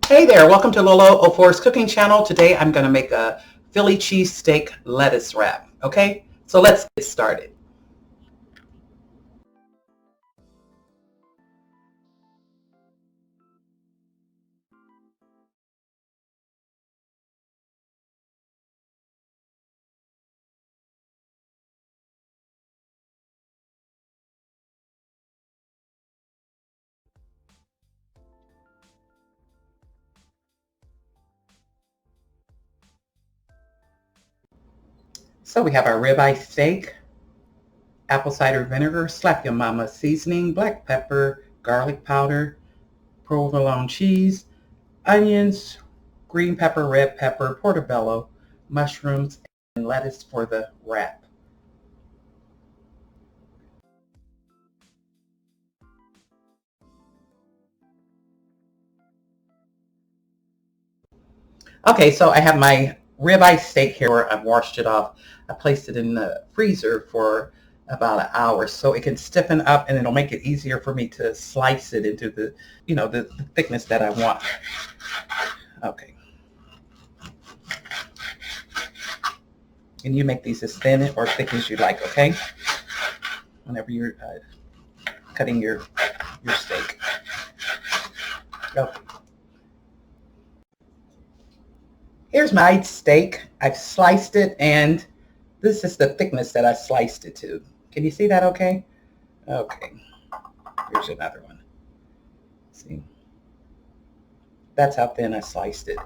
Hey there, welcome to Lolo04's cooking channel. Today I'm going to make a Philly cheesesteak lettuce wrap. Okay, so let's get started. So we have our ribeye steak, apple cider vinegar, slap your mama seasoning, black pepper, garlic powder, provolone cheese, onions, green pepper, red pepper, portobello, mushrooms, and lettuce for the wrap. Okay, so I have my ribeye steak here. I've washed it off. I placed it in the freezer for about an hour so it can stiffen up, and it'll make it easier for me to slice it into the thickness that I want. Okay. And you make these as thin or thick as you like, okay? Whenever you're cutting your steak. Okay. Here's my steak. I've sliced it, and this is the thickness that I sliced it to. Can you see that okay? Okay. Here's another one. See? That's how thin I sliced it.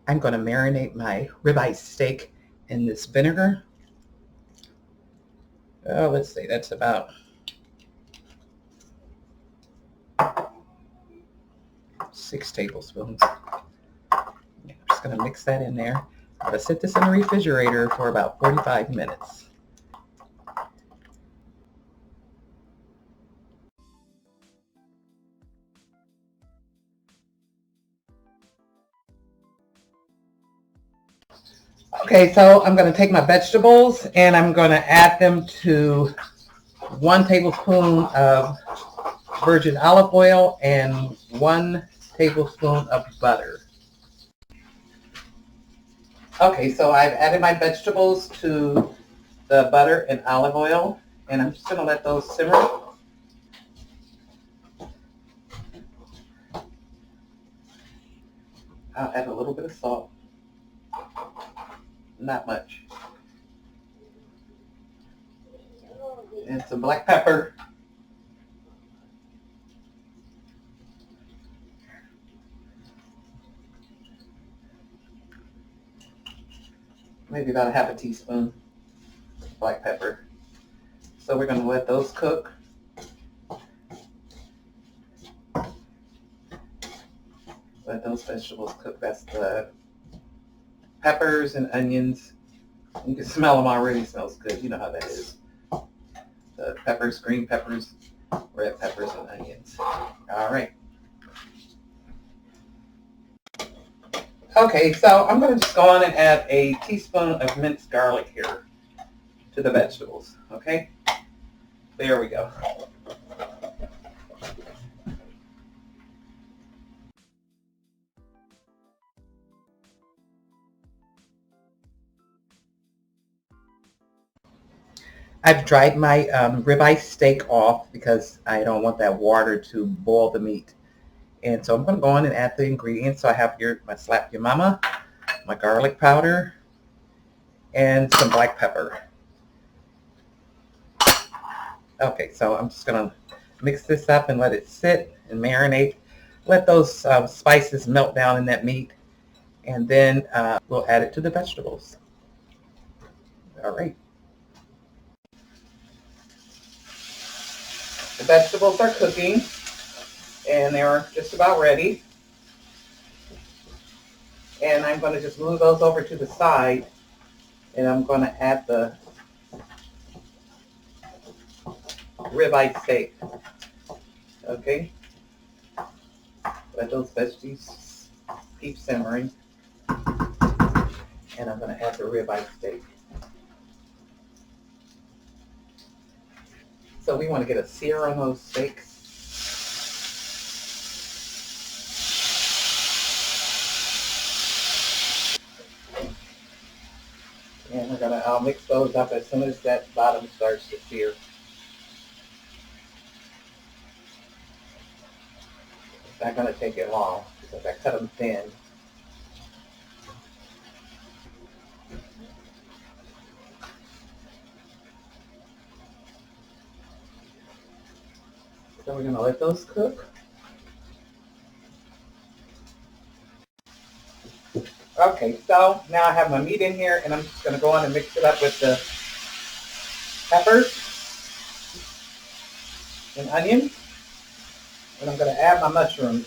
I'm going to marinate my ribeye steak in this vinegar. Let's see, that's about 6 tablespoons. I'm just going to mix that in there. I'm going to set this in the refrigerator for about 45 minutes. Okay, so I'm going to take my vegetables and I'm going to add them to 1 tablespoon of virgin olive oil and 1 tablespoon of butter. Okay, so I've added my vegetables to the butter and olive oil, and I'm just going to let those simmer. I'll add a little bit of salt. Not much. And some black pepper. Maybe about a half a teaspoon black pepper. So we're going to let those cook. Let those vegetables cook. That's the peppers and onions. You can smell them already. It smells good. You know how that is. The peppers, green peppers, red peppers, and onions. All right. Okay, so I'm going to just go on and add a teaspoon of minced garlic here to the vegetables. Okay? There we go. I've dried my ribeye steak off because I don't want that water to boil the meat. And so I'm going to go on and add the ingredients. So I have my slap your mama, my garlic powder, and some black pepper. Okay, so I'm just going to mix this up and let it sit and marinate. Let those spices melt down in that meat, and then we'll add it to the vegetables. All right. The vegetables are cooking, and they're just about ready. And I'm going to just move those over to the side, and I'm going to add the ribeye steak. Okay? Let those veggies keep simmering. And I'm going to add the ribeye steak. So we want to get a sear on those steaks. And I'll mix those up as soon as that bottom starts to sear. It's not going to take it long because I cut them thin. So we're going to let those cook. Okay, so now I have my meat in here, and I'm just going to go on and mix it up with the peppers and onions. And I'm going to add my mushrooms.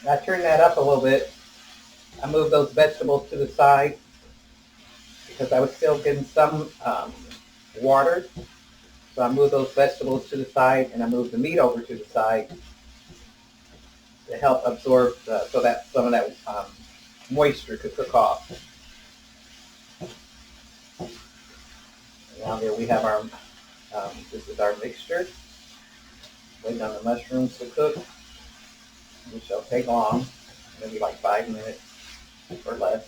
I turn that up a little bit. I move those vegetables to the side because I was still getting some water. So I move those vegetables to the side, and I move the meat over to the side to help absorb so that some of that moisture could cook off. And now there we have our, this is our mixture. Waiting on the mushrooms to cook, which will take long, maybe like 5 minutes or less.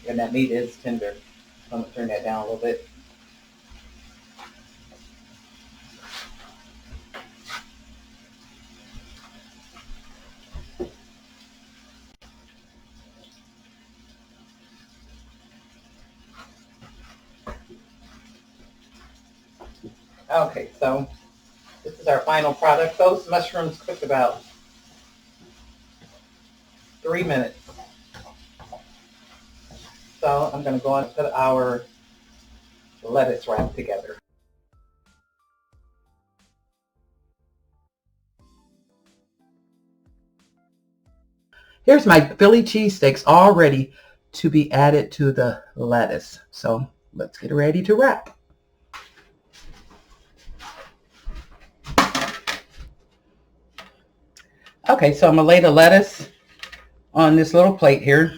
And that meat is tender, so I'm going to turn that down a little bit. Okay, so this is our final product. Those mushrooms cooked about 3 minutes. So I'm going to go on and put our lettuce wrap together. Here's my Philly cheesesteaks all ready to be added to the lettuce. So let's get ready to wrap. Okay, so I'm going to lay the lettuce on this little plate here.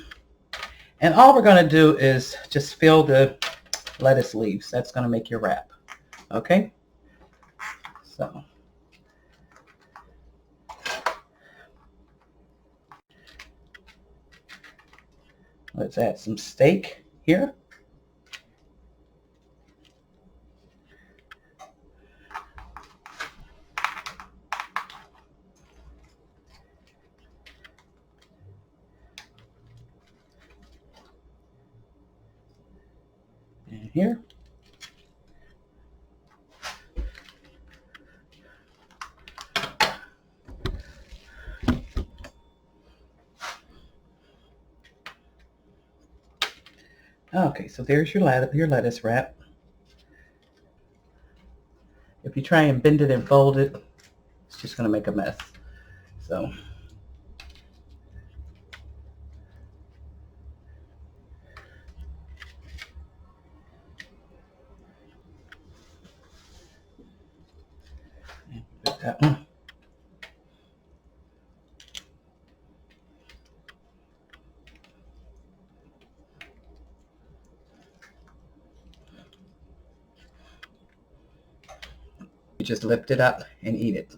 And all we're going to do is just fill the lettuce leaves. That's going to make your wrap. Okay? So let's add some steak here. And here. Okay, so there's your lettuce wrap. If you try and bend it and fold it, it's just going to make a mess. So put that one. You just lift it up and eat it.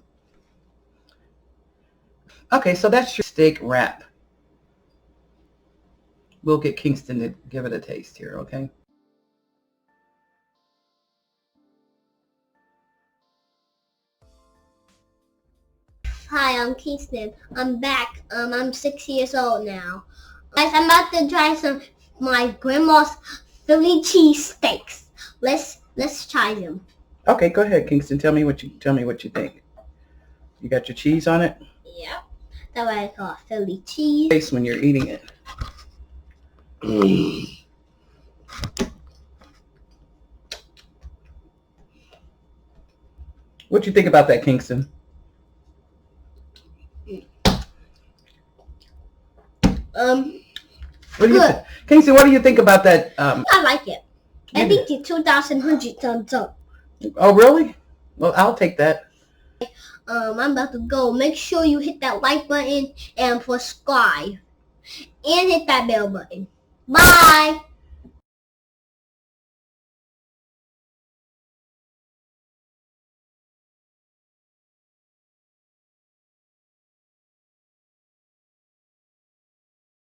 Okay, so that's your steak wrap. We'll get Kingston to give it a taste here, okay? Hi, I'm Kingston. I'm back. I'm 6 years old now. Guys, I'm about to try my grandma's Philly cheesesteaks. Let's try them. Okay, go ahead, Kingston. Tell me what you think. You got your cheese on it? Yep. That's what I call Philly cheese. Taste when you're eating it. What you think about that, Kingston? What do you Good. Casey, what do you think about that? I like it. I think it's 2,100 thumbs up. Oh, really? Well, I'll take that. I'm about to go. Make sure you hit that like button and subscribe. And hit that bell button. Bye.